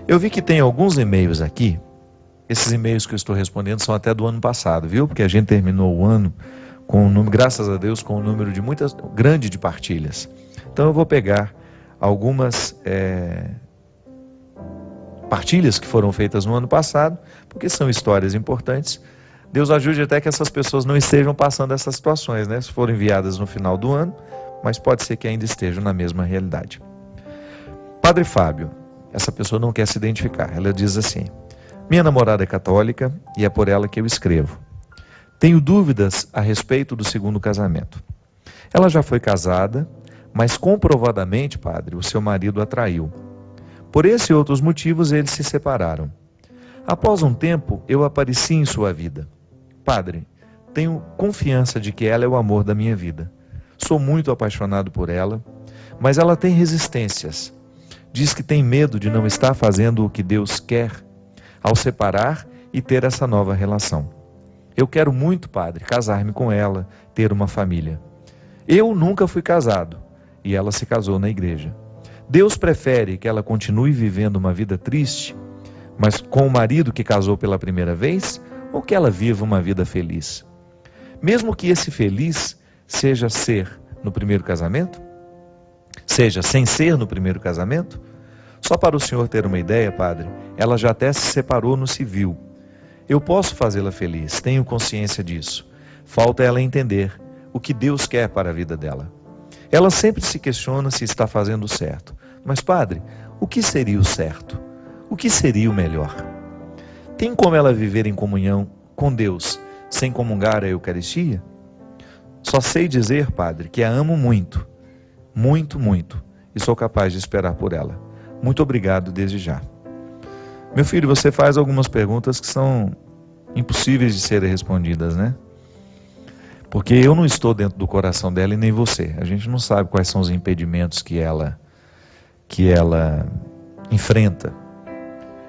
Eu vi que tem alguns e-mails aqui. Esses e-mails que eu estou respondendo são até do ano passado, viu? Porque a gente terminou o ano com um número, graças a Deus, com um número de grande de partilhas. Então eu vou pegar algumas partilhas que foram feitas no ano passado, porque são histórias importantes. Deus ajude até que essas pessoas não estejam passando essas situações, né? Se foram enviadas no final do ano, mas pode ser que ainda estejam na mesma realidade. Padre Fábio, essa pessoa não quer se identificar. Ela diz assim: minha namorada é católica e é por ela que eu escrevo. Tenho dúvidas a respeito do segundo casamento. Ela já foi casada, mas comprovadamente, padre, o seu marido a traiu. Por esse e outros motivos, eles se separaram. Após um tempo, eu apareci em sua vida. Padre, tenho confiança de que ela é o amor da minha vida. Sou muito apaixonado por ela, mas ela tem resistências. Diz que tem medo de não estar fazendo o que Deus quer ao separar e ter essa nova relação. Eu quero muito, padre, casar-me com ela, ter uma família. Eu nunca fui casado e ela se casou na igreja. Deus prefere que ela continue vivendo uma vida triste, mas com o marido que casou pela primeira vez, ou que ela viva uma vida feliz? Mesmo que esse feliz seja ser no primeiro casamento, seja sem ser no primeiro casamento. Só para o senhor ter uma ideia, padre, ela já até se separou no civil. Eu posso fazê-la feliz, tenho consciência disso. Falta ela entender o que Deus quer para a vida dela. Ela sempre se questiona se está fazendo o certo. Mas, padre, o que seria o certo? O que seria o melhor? Tem como ela viver em comunhão com Deus sem comungar a Eucaristia? Só sei dizer, padre, que a amo muito, muito, muito, e sou capaz de esperar por ela. Muito obrigado desde já. Meu filho, você faz algumas perguntas que são impossíveis de serem respondidas, né? Porque eu não estou dentro do coração dela e nem você. A gente não sabe quais são os impedimentos que ela enfrenta.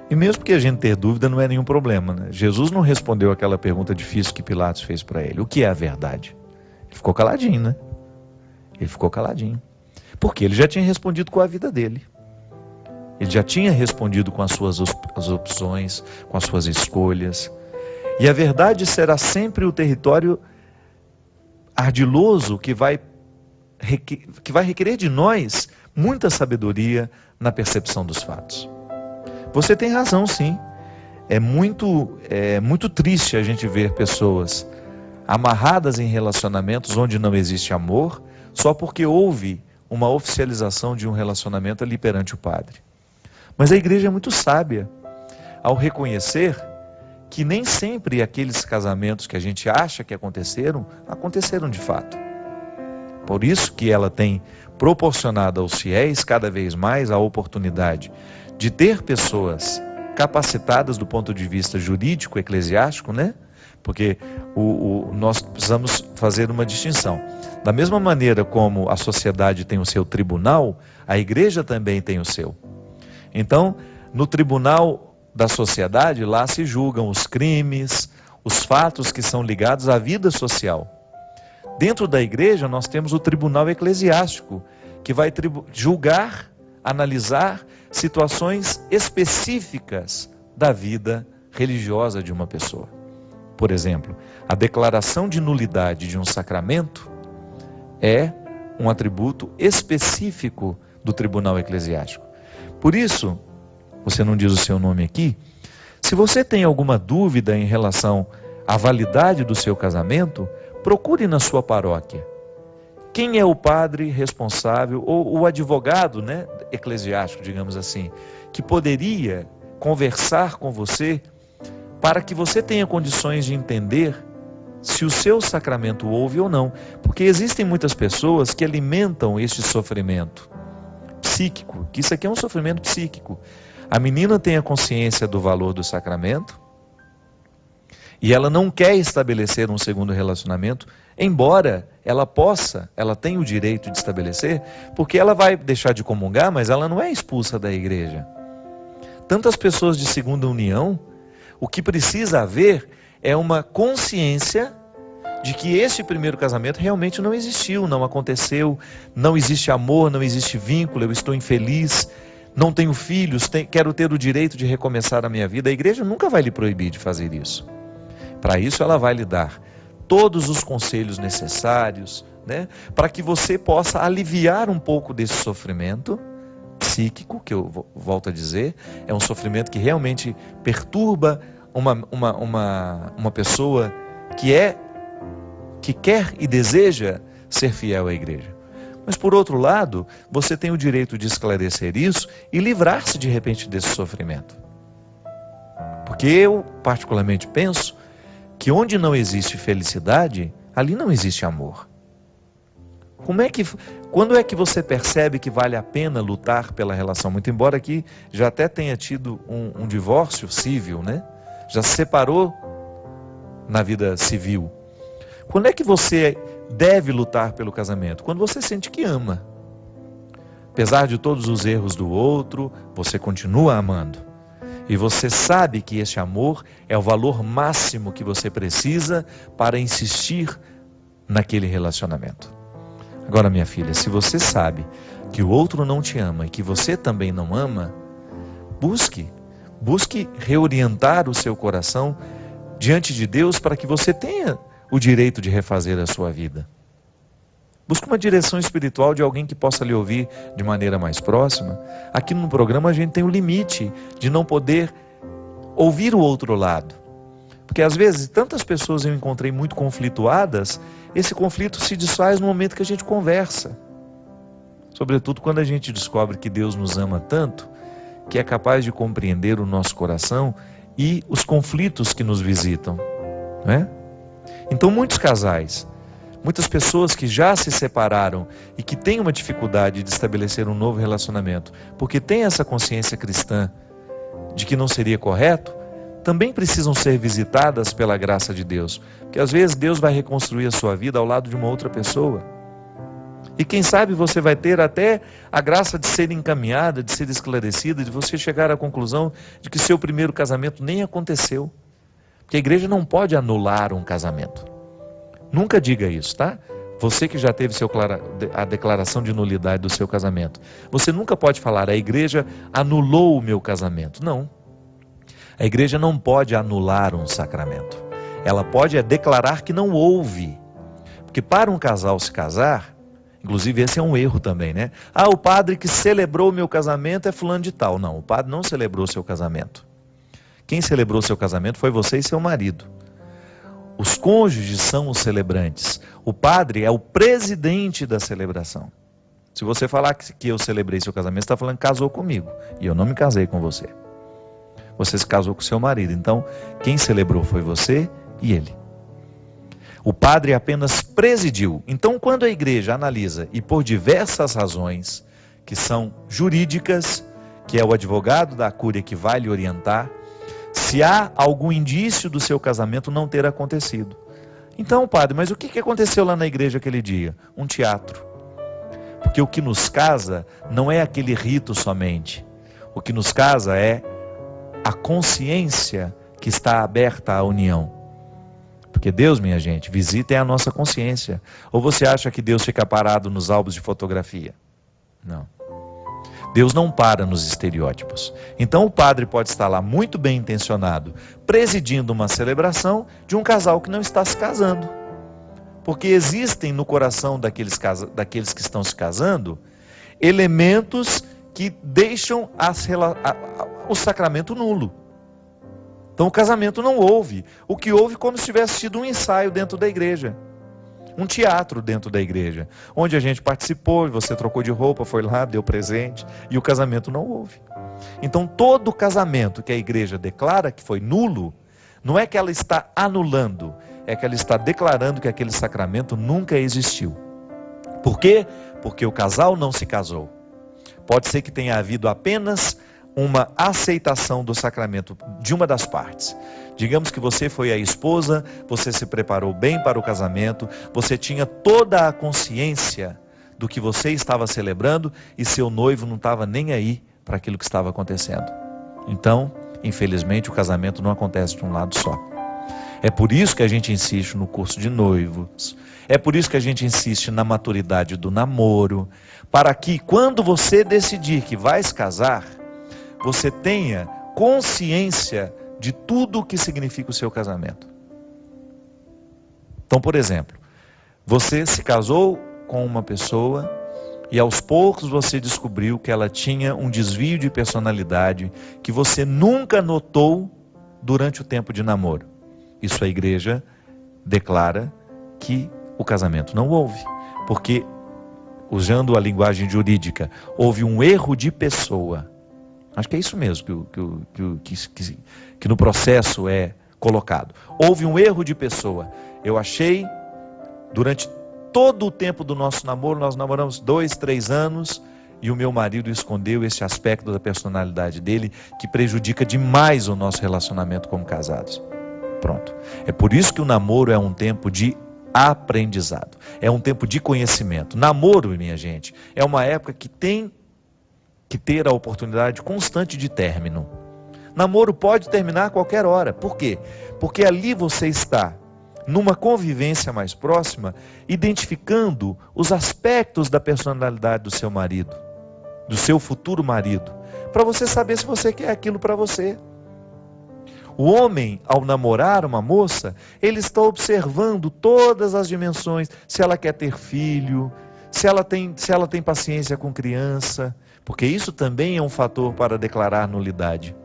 E mesmo que a gente ter dúvida, não é nenhum problema, né? Jesus não respondeu aquela pergunta difícil que Pilatos fez para ele. O que é a verdade? Ele ficou caladinho, né? Ele ficou caladinho. Porque ele já tinha respondido com a vida dele. Ele já tinha respondido com as suas opções, com as suas escolhas. E a verdade será sempre o território ardiloso que vai requerer de nós muita sabedoria na percepção dos fatos. Você tem razão, sim. É muito triste a gente ver pessoas amarradas em relacionamentos onde não existe amor, só porque houve uma oficialização de um relacionamento ali perante o padre. Mas a igreja é muito sábia ao reconhecer que nem sempre aqueles casamentos que a gente acha que aconteceram de fato. Por isso que ela tem proporcionado aos fiéis cada vez mais a oportunidade de ter pessoas capacitadas do ponto de vista jurídico, eclesiástico, né? Porque nós precisamos fazer uma distinção. Da mesma maneira como a sociedade tem o seu tribunal, a igreja também tem o seu. Então, no tribunal da sociedade, lá se julgam os crimes, os fatos que são ligados à vida social. Dentro da igreja, nós temos o tribunal eclesiástico, que vai julgar, analisar situações específicas da vida religiosa de uma pessoa. Por exemplo, a declaração de nulidade de um sacramento é um atributo específico do tribunal eclesiástico. Por isso, você não diz o seu nome aqui, se você tem alguma dúvida em relação à validade do seu casamento, procure na sua paróquia. Quem é o padre responsável, ou o advogado, né, eclesiástico, digamos assim, que poderia conversar com você para que você tenha condições de entender se o seu sacramento houve ou não. Porque existem muitas pessoas que alimentam este sofrimento psíquico, que isso aqui é um sofrimento psíquico. A menina tem a consciência do valor do sacramento e ela não quer estabelecer um segundo relacionamento, embora ela tenha o direito de estabelecer, porque ela vai deixar de comungar, mas ela não é expulsa da igreja. Tantas pessoas de segunda união, o que precisa haver é uma consciência de que esse primeiro casamento realmente não existiu, não aconteceu, não existe amor, não existe vínculo, eu estou infeliz. não tenho filhos, quero ter o direito de recomeçar a minha vida. A igreja nunca vai lhe proibir de fazer isso. Para isso ela vai lhe dar todos os conselhos necessários, né, para que você possa aliviar um pouco desse sofrimento psíquico, que eu volto a dizer, é um sofrimento que realmente perturba uma pessoa que quer e deseja ser fiel à igreja. Mas por outro lado, você tem o direito de esclarecer isso e livrar-se de repente desse sofrimento. Porque eu particularmente penso que onde não existe felicidade, ali não existe amor. Quando é que você percebe que vale a pena lutar pela relação? Muito embora aqui já até tenha tido um divórcio civil, né? Já se separou na vida civil. Quando é que você deve lutar pelo casamento? Quando você sente que ama. Apesar de todos os erros do outro, você continua amando. E você sabe que esse amor é o valor máximo que você precisa para insistir naquele relacionamento. Agora, minha filha, se você sabe que o outro não te ama e que você também não ama, busque reorientar o seu coração diante de Deus para que você tenha o direito de refazer a sua vida. Busque uma direção espiritual de alguém que possa lhe ouvir de maneira mais próxima. Aqui no programa a gente tem o limite de não poder ouvir o outro lado. Porque às vezes tantas pessoas eu encontrei muito conflituadas, esse conflito se desfaz no momento que a gente conversa. Sobretudo quando a gente descobre que Deus nos ama tanto, que é capaz de compreender o nosso coração e os conflitos que nos visitam, não é? Então muitos casais, muitas pessoas que já se separaram e que têm uma dificuldade de estabelecer um novo relacionamento, porque têm essa consciência cristã de que não seria correto, também precisam ser visitadas pela graça de Deus. Porque às vezes Deus vai reconstruir a sua vida ao lado de uma outra pessoa. E quem sabe você vai ter até a graça de ser encaminhada, de ser esclarecida, de você chegar à conclusão de que seu primeiro casamento nem aconteceu. Porque a igreja não pode anular um casamento. Nunca diga isso, tá? Você que já teve a declaração de nulidade do seu casamento. Você nunca pode falar, a igreja anulou o meu casamento. Não. A igreja não pode anular um sacramento. Ela pode declarar que não houve. Porque para um casal se casar, inclusive esse é um erro também, né? Ah, o padre que celebrou o meu casamento é fulano de tal. Não, o padre não celebrou o seu casamento. Quem celebrou o seu casamento foi você e seu marido. Os cônjuges são os celebrantes. O padre é o presidente da celebração. Se você falar que eu celebrei seu casamento, você está falando que casou comigo. E eu não me casei com você. Você se casou com seu marido. Então, quem celebrou foi você e ele. O padre apenas presidiu. Então, quando a igreja analisa, e por diversas razões, que são jurídicas, que é o advogado da cúria que vai lhe orientar, se há algum indício do seu casamento não ter acontecido. Então, padre, mas o que aconteceu lá na igreja aquele dia? Um teatro. Porque o que nos casa não é aquele rito somente. O que nos casa é a consciência que está aberta à união. Porque Deus, minha gente, visita a nossa consciência. Ou você acha que Deus fica parado nos álbuns de fotografia? Não. Deus não para nos estereótipos. Então o padre pode estar lá muito bem intencionado, presidindo uma celebração de um casal que não está se casando. Porque existem no coração daqueles que estão se casando, elementos que deixam o sacramento nulo. Então o casamento não houve. O que houve como se tivesse sido um ensaio dentro da igreja. Um teatro dentro da igreja, onde a gente participou, você trocou de roupa, foi lá, deu presente, e o casamento não houve. Então todo casamento que a igreja declara que foi nulo, não é que ela está anulando, é que ela está declarando que aquele sacramento nunca existiu. Por quê? Porque o casal não se casou. Pode ser que tenha havido apenas uma aceitação do sacramento de uma das partes. Digamos que você foi a esposa, você se preparou bem para o casamento, você tinha toda a consciência do que você estava celebrando e seu noivo não estava nem aí para aquilo que estava acontecendo. Então, infelizmente, o casamento não acontece de um lado só. É por isso que a gente insiste no curso de noivos, é por isso que a gente insiste na maturidade do namoro, para que quando você decidir que vai se casar, você tenha consciência de tudo o que significa o seu casamento. Então, por exemplo, você se casou com uma pessoa e aos poucos você descobriu que ela tinha um desvio de personalidade que você nunca notou durante o tempo de namoro. Isso a igreja declara que o casamento não houve, porque, usando a linguagem jurídica, houve um erro de pessoa. Acho que é isso mesmo que no processo é colocado. Houve um erro de pessoa. Eu achei, durante todo o tempo do nosso namoro, nós namoramos 2, 3 anos, e o meu marido escondeu esse aspecto da personalidade dele, que prejudica demais o nosso relacionamento como casados. Pronto. É por isso que o namoro é um tempo de aprendizado. É um tempo de conhecimento. Namoro, minha gente, é uma época que tem que ter a oportunidade constante de término. Namoro pode terminar a qualquer hora. Por quê? Porque ali você está numa convivência mais próxima, identificando os aspectos da personalidade do seu marido, do seu futuro marido, para você saber se você quer aquilo para você. O homem, ao namorar uma moça, ele está observando todas as dimensões, se ela quer ter filho, se ela tem paciência com criança, porque isso também é um fator para declarar nulidade.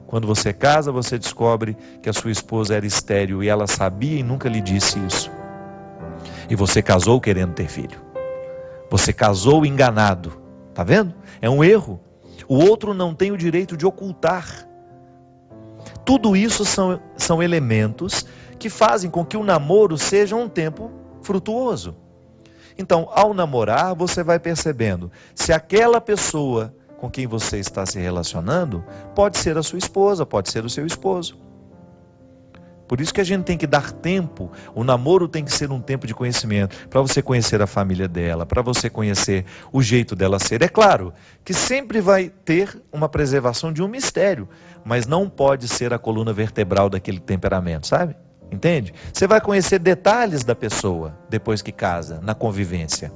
Quando você casa, você descobre que a sua esposa era estéril e ela sabia e nunca lhe disse isso. E você casou querendo ter filho. Você casou enganado. Tá vendo? É um erro. O outro não tem o direito de ocultar. Tudo isso são elementos que fazem com que o namoro seja um tempo frutuoso. Então, ao namorar, você vai percebendo se aquela pessoa com quem você está se relacionando pode ser a sua esposa, pode ser o seu esposo. Por isso que a gente tem que dar tempo. O namoro tem que ser um tempo de conhecimento, para você conhecer a família dela, para você conhecer o jeito dela ser. É claro que sempre vai ter uma preservação de um mistério, mas não pode ser a coluna vertebral daquele temperamento, sabe? Entende? Você vai conhecer detalhes da pessoa depois que casa, na convivência.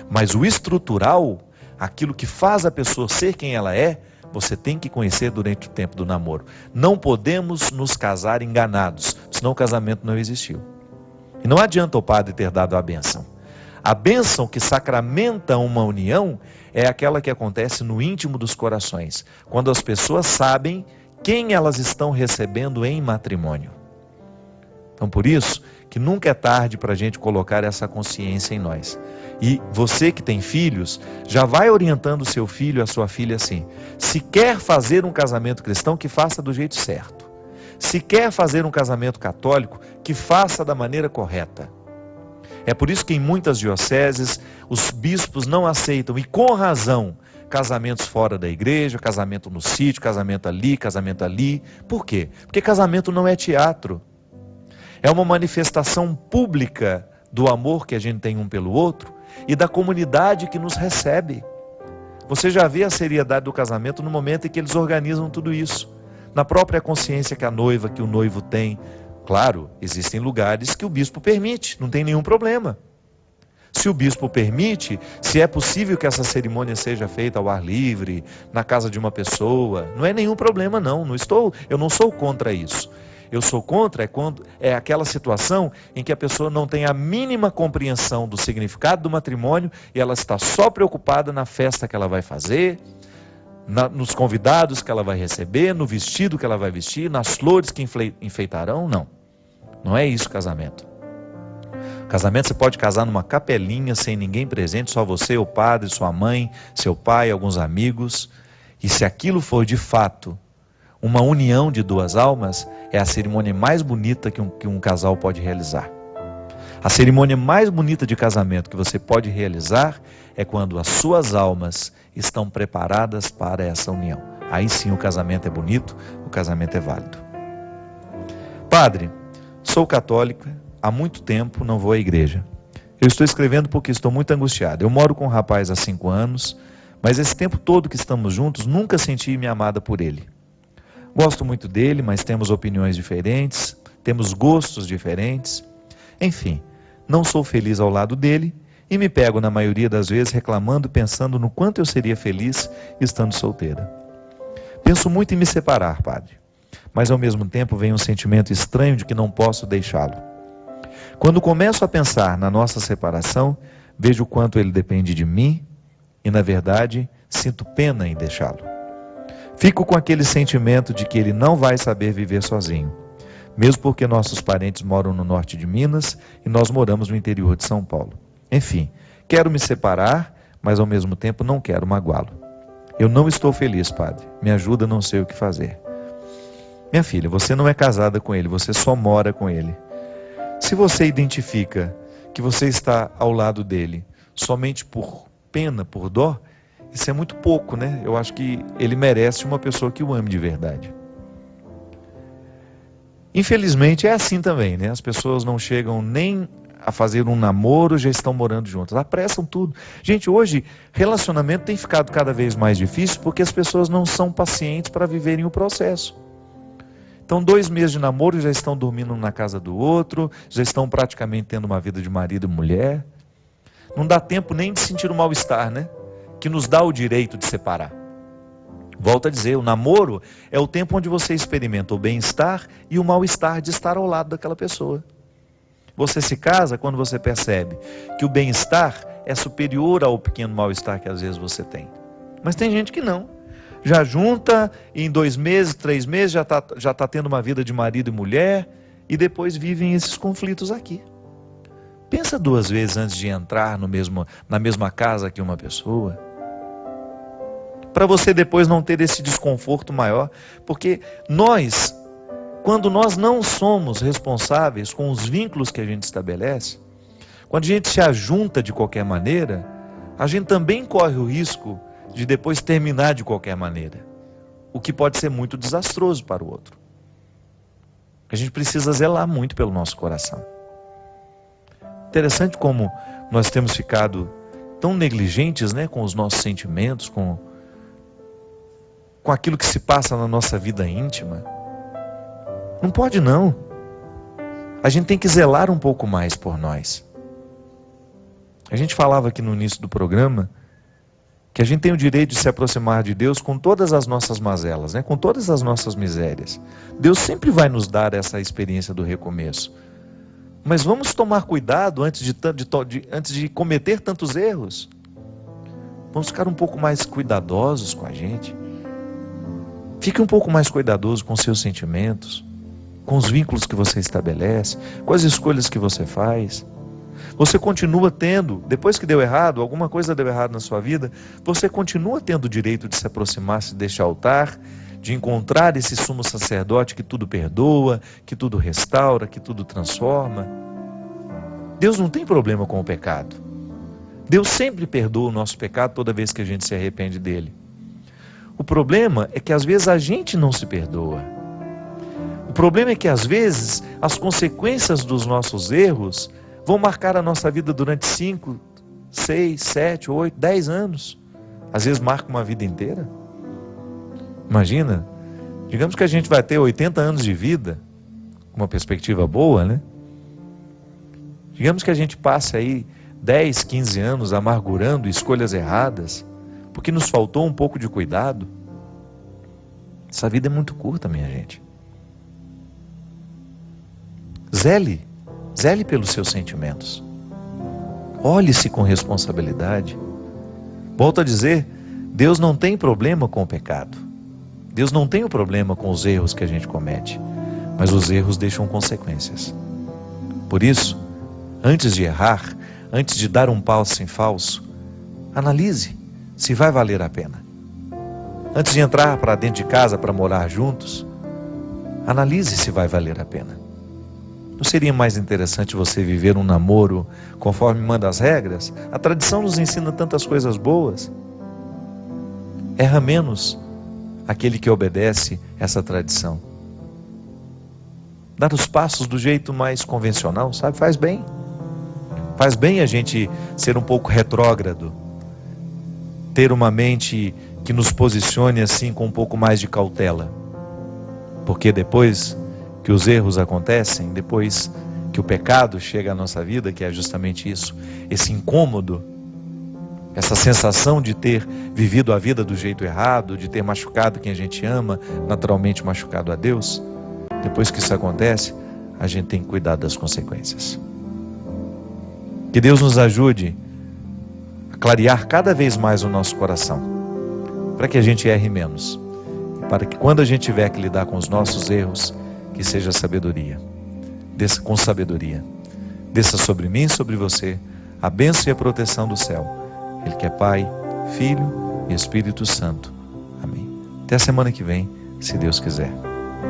Mas o estrutural, aquilo que faz a pessoa ser quem ela é, você tem que conhecer durante o tempo do namoro. Não podemos nos casar enganados, senão o casamento não existiu. E não adianta o padre ter dado a bênção. A bênção que sacramenta uma união é aquela que acontece no íntimo dos corações, quando as pessoas sabem quem elas estão recebendo em matrimônio. Então, por isso que nunca é tarde para a gente colocar essa consciência em nós. E você que tem filhos, já vai orientando o seu filho, a sua filha assim: se quer fazer um casamento cristão, que faça do jeito certo. Se quer fazer um casamento católico, que faça da maneira correta. É por isso que em muitas dioceses, os bispos não aceitam, e com razão, casamentos fora da igreja, casamento no sítio, casamento ali, casamento ali. Por quê? Porque casamento não é teatro. É uma manifestação pública do amor que a gente tem um pelo outro e da comunidade que nos recebe. Você já vê a seriedade do casamento no momento em que eles organizam tudo isso. Na própria consciência que a noiva, que o noivo tem. Claro, existem lugares que o bispo permite, não tem nenhum problema. Se o bispo permite, se é possível que essa cerimônia seja feita ao ar livre, na casa de uma pessoa, não é nenhum problema não. Eu não sou contra isso. Eu sou contra quando é aquela situação em que a pessoa não tem a mínima compreensão do significado do matrimônio e ela está só preocupada na festa que ela vai fazer, nos convidados que ela vai receber, no vestido que ela vai vestir, nas flores que enfeitarão. Não é isso casamento. Casamento você pode casar numa capelinha sem ninguém presente, só você, o padre, sua mãe, seu pai, alguns amigos. E se aquilo for de fato uma união de duas almas, é a cerimônia mais bonita que um casal pode realizar. A cerimônia mais bonita de casamento que você pode realizar é quando as suas almas estão preparadas para essa união. Aí sim o casamento é bonito, o casamento é válido. Padre, sou católica, há muito tempo não vou à igreja. Eu estou escrevendo porque estou muito angustiada. Eu moro com um rapaz há 5 anos, mas esse tempo todo que estamos juntos, nunca senti-me amada por ele. Gosto muito dele, mas temos opiniões diferentes, temos gostos diferentes. Enfim, não sou feliz ao lado dele e me pego na maioria das vezes reclamando, pensando no quanto eu seria feliz estando solteira. Penso muito em me separar, Padre, mas ao mesmo tempo vem um sentimento estranho de que não posso deixá-lo. Quando começo a pensar na nossa separação, vejo o quanto ele depende de mim e, na verdade, sinto pena em deixá-lo. Fico com aquele sentimento de que ele não vai saber viver sozinho, mesmo porque nossos parentes moram no norte de Minas e nós moramos no interior de São Paulo. Enfim, quero me separar, mas ao mesmo tempo não quero magoá-lo. Eu não estou feliz, Padre. Me ajuda, não sei o que fazer. Minha filha, você não é casada com ele, você só mora com ele. Se você identifica que você está ao lado dele somente por pena, por dó, isso é muito pouco, né? Eu acho que ele merece uma pessoa que o ame de verdade. Infelizmente é assim também, né? As pessoas não chegam nem a fazer um namoro, já estão morando juntas. Apressam tudo. Gente, hoje relacionamento tem ficado cada vez mais difícil porque as pessoas não são pacientes para viverem o processo. Então, 2 meses de namoro já estão dormindo na casa do outro, já estão praticamente tendo uma vida de marido e mulher. Não dá tempo nem de sentir o mal-estar, né? Que nos dá o direito de separar. Volto a dizer, o namoro é o tempo onde você experimenta o bem-estar e o mal-estar de estar ao lado daquela pessoa. Você se casa quando você percebe que o bem-estar é superior ao pequeno mal-estar que às vezes você tem. Mas tem gente que não. Já junta, e em 2 meses, 3 meses, já tá tendo uma vida de marido e mulher, e depois vivem esses conflitos aqui. Pensa 2 vezes antes de entrar na mesma casa que uma pessoa. Para você depois não ter esse desconforto maior, porque quando nós não somos responsáveis com os vínculos que a gente estabelece, quando a gente se ajunta de qualquer maneira, a gente também corre o risco de depois terminar de qualquer maneira, o que pode ser muito desastroso para o outro. A gente precisa zelar muito pelo nosso coração. Interessante como nós temos ficado tão negligentes, né, com os nossos sentimentos, com aquilo que se passa na nossa vida íntima. Não pode não. A gente tem que zelar um pouco mais por nós. A gente falava aqui no início do programa que a gente tem o direito de se aproximar de Deus com todas as nossas mazelas, né? Com todas as nossas misérias. Deus sempre vai nos dar essa experiência do recomeço. Mas vamos tomar cuidado antes de cometer tantos erros. Vamos ficar um pouco mais cuidadosos com a gente. Fique um pouco mais cuidadoso com seus sentimentos, com os vínculos que você estabelece, com as escolhas que você faz. Você continua tendo, depois que deu errado, alguma coisa deu errado na sua vida, você continua tendo o direito de se aproximar-se deste altar, de encontrar esse sumo sacerdote que tudo perdoa, que tudo restaura, que tudo transforma. Deus não tem problema com o pecado. Deus sempre perdoa o nosso pecado toda vez que a gente se arrepende dele. O problema é que às vezes a gente não se perdoa. O problema é que às vezes as consequências dos nossos erros vão marcar a nossa vida durante 5, 6, 7, 8, 10 anos. Às vezes marca uma vida inteira. Imagina, digamos que a gente vai ter 80 anos de vida, com uma perspectiva boa, né? Digamos que a gente passe aí 10, 15 anos amargurando escolhas erradas, porque nos faltou um pouco de cuidado. Essa vida é muito curta, minha gente. Zele pelos seus sentimentos. Olhe-se com responsabilidade. Volto a dizer, Deus não tem problema com o pecado. Deus não tem o problema com os erros que a gente comete, mas os erros deixam consequências. Por isso, antes de errar, antes de dar um passo em falso, analise se vai valer a pena. Antes de entrar para dentro de casa para morar juntos, analise se vai valer a pena. Não seria mais interessante você viver um namoro conforme manda as regras? A tradição nos ensina tantas coisas boas. Erra menos aquele que obedece essa tradição. Dar os passos do jeito mais convencional, sabe? Faz bem. Faz bem a gente ser um pouco retrógrado. Ter uma mente que nos posicione assim com um pouco mais de cautela. Porque depois que os erros acontecem, depois que o pecado chega à nossa vida, que é justamente isso, esse incômodo, essa sensação de ter vivido a vida do jeito errado, de ter machucado quem a gente ama, naturalmente machucado a Deus, depois que isso acontece, a gente tem que cuidar das consequências. Que Deus nos ajude a clarear cada vez mais o nosso coração, para que a gente erre menos, para que quando a gente tiver que lidar com os nossos erros, que seja sabedoria, desça com sabedoria, desça sobre mim e sobre você a bênção e a proteção do céu, Ele que é Pai, Filho e Espírito Santo. Amém. Até a semana que vem, se Deus quiser.